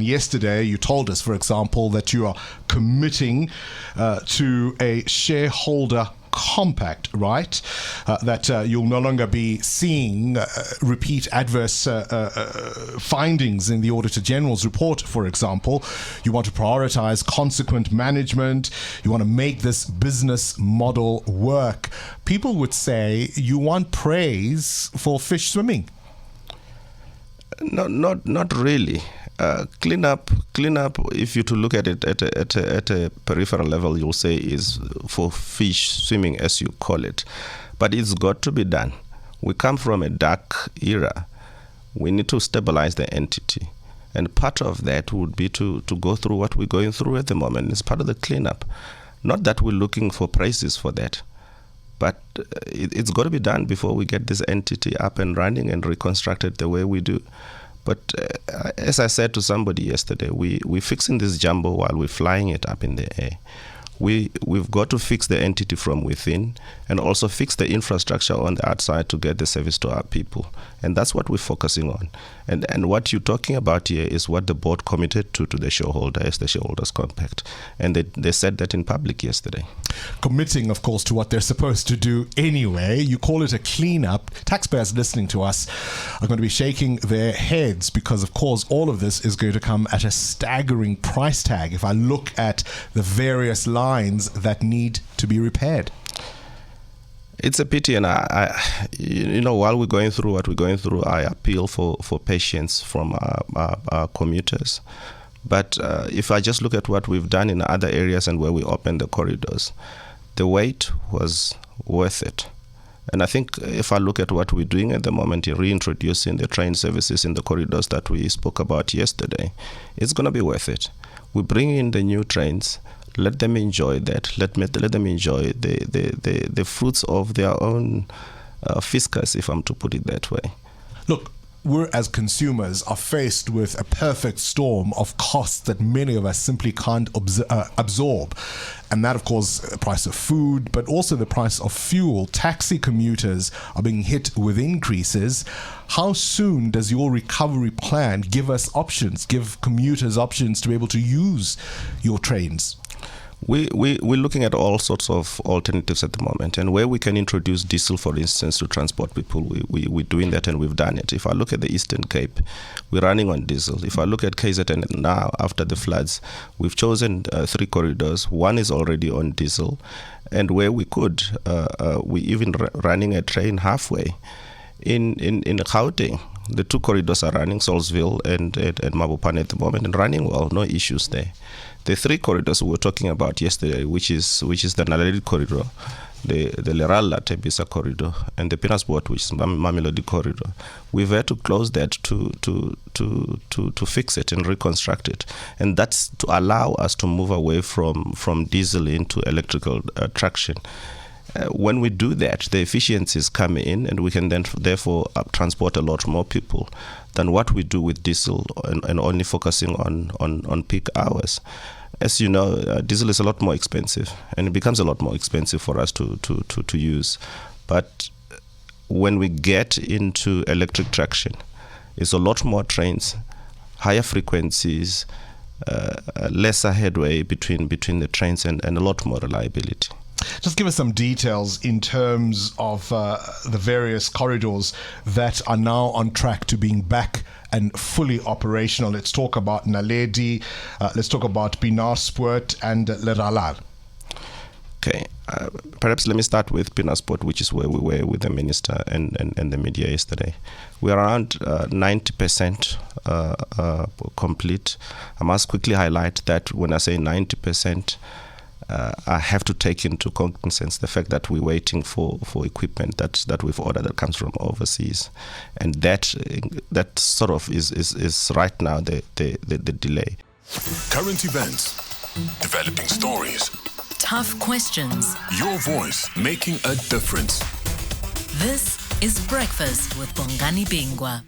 yesterday, you told us, for example, that you are committing to a shareholder compact, right? That you'll no longer be seeing repeat adverse findings in the Auditor General's report, for example. You want to prioritize consequent management. You want to make this business model work. People would say you want praise for fish swimming. No, not really. Clean up. If you to look at it at a peripheral level, you'll say is for fish swimming, as you call it, but it's got to be done. We come from a dark era. We need to stabilize the entity, and part of that would be to go through what we're going through at the moment. It's part of the cleanup. Not that we're looking for praises for that, but it's got to be done before we get this entity up and running and reconstructed the way we do. But as I said to somebody yesterday, we're fixing this jumbo while we're flying it up in the air. We've got to fix the entity from within and also fix the infrastructure on the outside to get the service to our people. And that's what we're focusing on. And what you're talking about here is what the board committed to the shareholder as the shareholders compact. And they said that in public yesterday. Committing, of course, to what they're supposed to do anyway. You call it a cleanup. Taxpayers listening to us are going to be shaking their heads because, of course, all of this is going to come at a staggering price tag if I look at the various lines that need to be repaired. It's a pity, and I while we're going through what we're going through, I appeal for patience from our commuters. But if I just look at what we've done in other areas and where we opened the corridors, the wait was worth it. And I think if I look at what we're doing at the moment in reintroducing the train services in the corridors that we spoke about yesterday, it's going to be worth it. We bring in the new trains. Let them enjoy that. Let them enjoy the fruits of their own fiscus, if I'm to put it that way. Look, we as consumers are faced with a perfect storm of costs that many of us simply can't absorb. And that, of course, the price of food, but also the price of fuel. Taxi commuters are being hit with increases. How soon does your recovery plan give us options, give commuters options to be able to use your trains? We're looking at all sorts of alternatives at the moment, and where we can introduce diesel, for instance, to transport people, we're doing that, and we've done it. If I look at the Eastern Cape, we're running on diesel. If I look at KZN now, after the floods, we've chosen 3 corridors. One is already on diesel, and where we could, we're even running a train halfway. In Gauteng, the 2 corridors are running, Salisville and Mabopane at the moment, and running well, no issues there. The 3 corridors we were talking about yesterday, which is the Naledi corridor, the Leralla Tembisa corridor, and the Pinasport, which is Mamelodi corridor, we've had to close that to fix it and reconstruct it, and that's to allow us to move away from diesel into electrical traction. When we do that, the efficiencies come in, and we can then therefore transport a lot more people than what we do with diesel and only focusing on peak hours. As you know, diesel is a lot more expensive, and it becomes a lot more expensive for us to use. But when we get into electric traction, it's a lot more trains, higher frequencies, lesser headway between the trains, and a lot more reliability. Just give us some details in terms of the various corridors that are now on track to being back and fully operational. Let's talk about Naledi, let's talk about Pinasport and Leralla. Okay, perhaps let me start with Pinasport, which is where we were with the minister and the media yesterday. We're around 90% complete. I must quickly highlight that when I say 90%, I have to take into cognizance the fact that we're waiting for equipment that we've ordered that comes from overseas, and that sort of is right now the delay. Current events, developing stories, tough questions. Your voice making a difference. This is Breakfast with Bongani Bingwa.